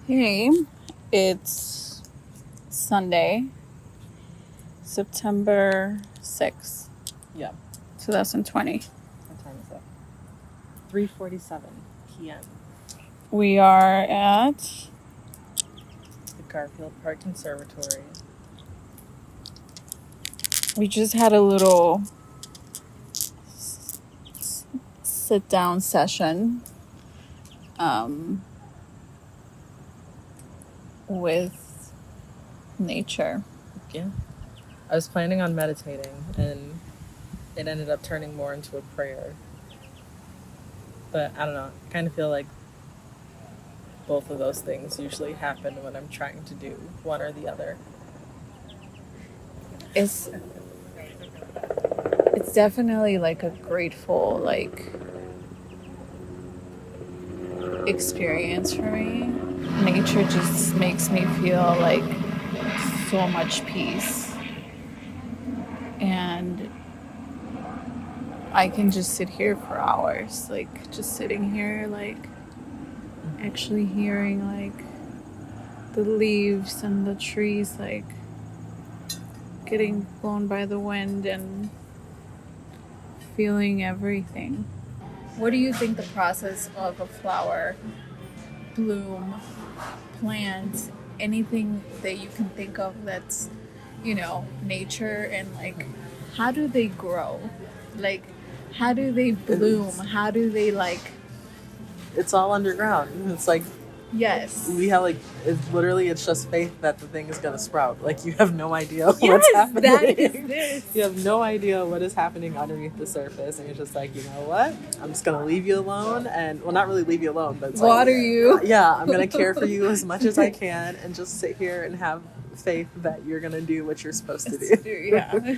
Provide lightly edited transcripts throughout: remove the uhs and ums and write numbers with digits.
Hey, it's Sunday, September 6th, Yeah. 2020. What time is it? 3:47 p.m. We are at The Garfield Park Conservatory. we just had a little sit down session with nature. Yeah. I was planning on meditating, and it ended up turning more into a prayer. But I don't know. I kind of feel like both of those things usually happen when I'm trying to do one or the other. It's definitely like a grateful experience for me. Nature just makes me feel like so much peace, and I can just sit here for hours, like just sitting here, like actually hearing like the leaves and the trees like getting blown by the wind and feeling everything. What do you think the process of a flower, bloom, plant, anything that you can think of that's, nature, and like how do they grow? Like how do they bloom? How do they It's all underground. It's like yes. we have it's just faith that the thing is gonna sprout. Like you have no idea what's Yes, happening. that is this. You have no idea what is happening underneath the surface, and you're just like, you know what? I'm just gonna leave you alone, and well, not really leave you alone, but it's Water you. Yeah, I'm gonna care for you as much as I can, and just sit here and have faith that you're gonna do what you're supposed to do. Yeah.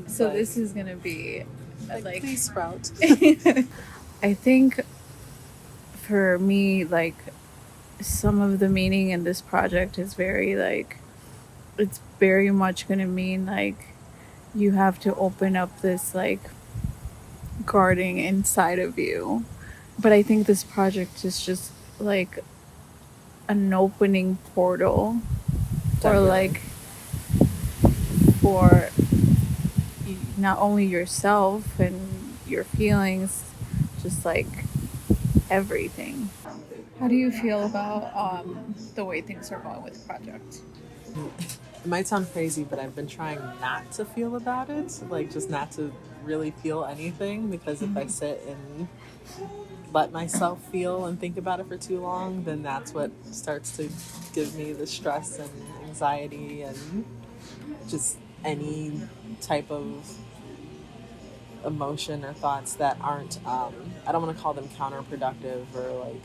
So this is gonna be like please sprout. I think for me, like, some of the meaning in this project is very it's very much gonna mean like you have to open up this like garden inside of you. But I think this project is just like an opening portal for not only yourself and your feelings, just like everything. How do you feel about the way things are going with the project? It might sound crazy, but I've been trying not to feel about it, like just not to really feel anything, because if I sit and let myself feel and think about it for too long, then that's what starts to give me the stress and anxiety and just any type of emotion or thoughts that aren't I don't want to call them counterproductive or like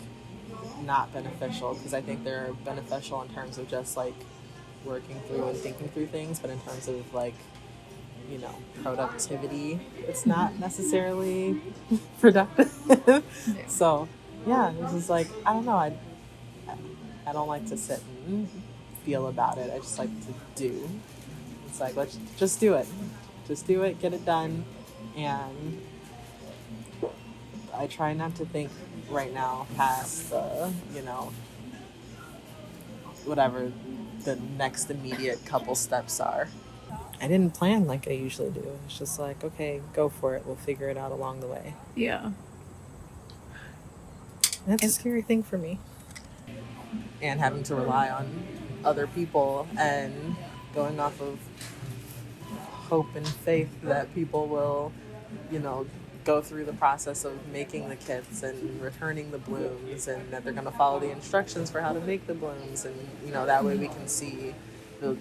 not beneficial, because I think they're beneficial in terms of just like working through and thinking through things, but in terms of like, productivity, it's not necessarily productive. So yeah, this is like, I don't know, I don't like to sit and feel about it. I just like to do. It's like, let's just do it, get it done. And I try not to think right now past whatever the next immediate couple steps are. I didn't plan like I usually do. It's just like, okay, go for it. We'll figure it out along the way. Yeah. That's a scary thing for me. And having to rely on other people and going off of hope and faith that people will, go through the process of making the kits and returning the blooms, and that they're going to follow the instructions for how to make the blooms, and that way we can see the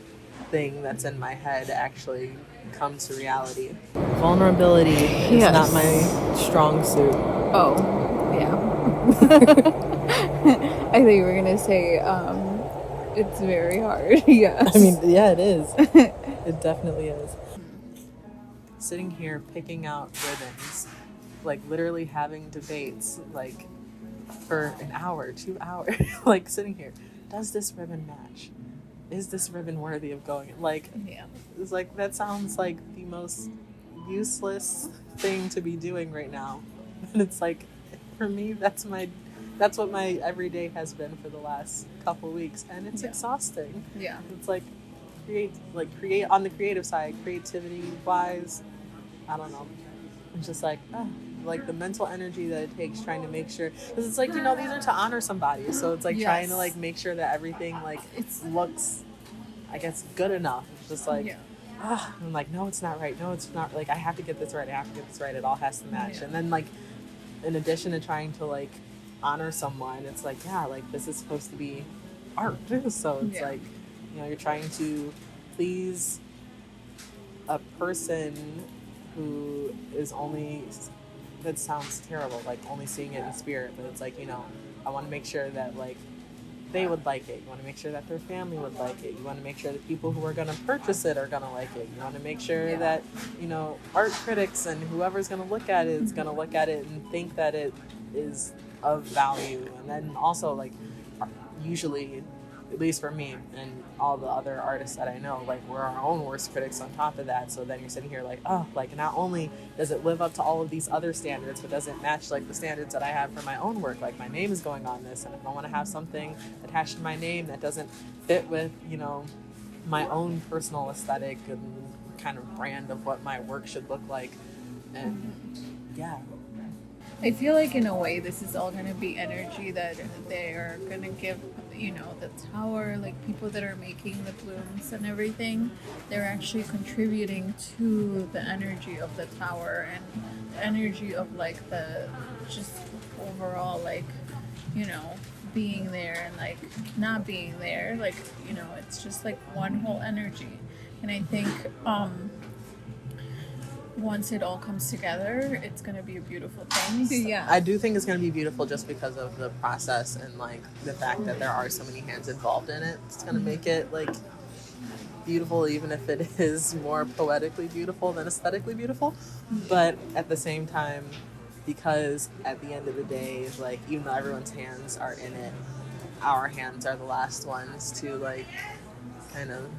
thing that's in my head actually come to reality. Vulnerability is not my strong suit. Oh, yeah. I think you were gonna say it's very hard. Yes. I mean, yeah, it is. It definitely is. Sitting here picking out ribbons, like literally having debates like for an hour, 2 hours, like sitting here, does this ribbon match? Is this ribbon worthy of going? Like, Yeah. It's like, that sounds like the most useless thing to be doing right now. And it's like, for me, that's that's what my everyday has been for the last couple weeks, and it's Yeah. exhausting. Yeah. It's like create on the creative side, creativity wise, I don't know. It's just like the mental energy that it takes trying to make sure, because it's like, these are to honor somebody, so it's like trying to like make sure that everything like looks, I guess, good enough. It's just like I'm like, no, it's not right. No, it's not, like I have to get this right. I have to get this right. It all has to match. Yeah. And then like in addition to trying to like honor someone, it's like, yeah, like this is supposed to be art. So it's like, you're trying to please a person who is only, that sounds terrible, like only seeing it in spirit, but it's like, I want to make sure that like they would like it. You want to make sure that their family would like it. You want to make sure the people who are going to purchase it are going to like it. You want to make sure that, art critics and whoever's going to look at it is going to look at it and think that it is of value. And then also, like, usually, at least for me and all the other artists that I know, like, we're our own worst critics on top of that. So then you're sitting here like, oh, like, not only does it live up to all of these other standards, but does it match like the standards that I have for my own work? Like, my name is going on this, and if I want to have something attached to my name that doesn't fit with, my own personal aesthetic and kind of brand of what my work should look like, and I feel like in a way this is all going to be energy that they're going to give, the tower, like people that are making the blooms and everything, they're actually contributing to the energy of the tower and the energy of like the just overall, like, being there and like not being there, like, it's just like one whole energy. And I think once it all comes together, it's going to be a beautiful thing. Yeah. I do think it's going to be beautiful just because of the process and like the fact that there are so many hands involved in it. It's going to make it like beautiful, even if it is more poetically beautiful than aesthetically beautiful. But at the same time, because at the end of the day, like, even though everyone's hands are in it, our hands are the last ones to like kind of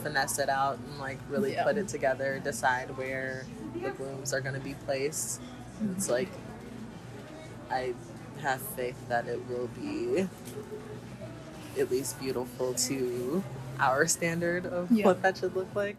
finesse it out and like really put it together, decide where the blooms are going to be placed. It's like, I have faith that it will be at least beautiful to our standard of what that should look like.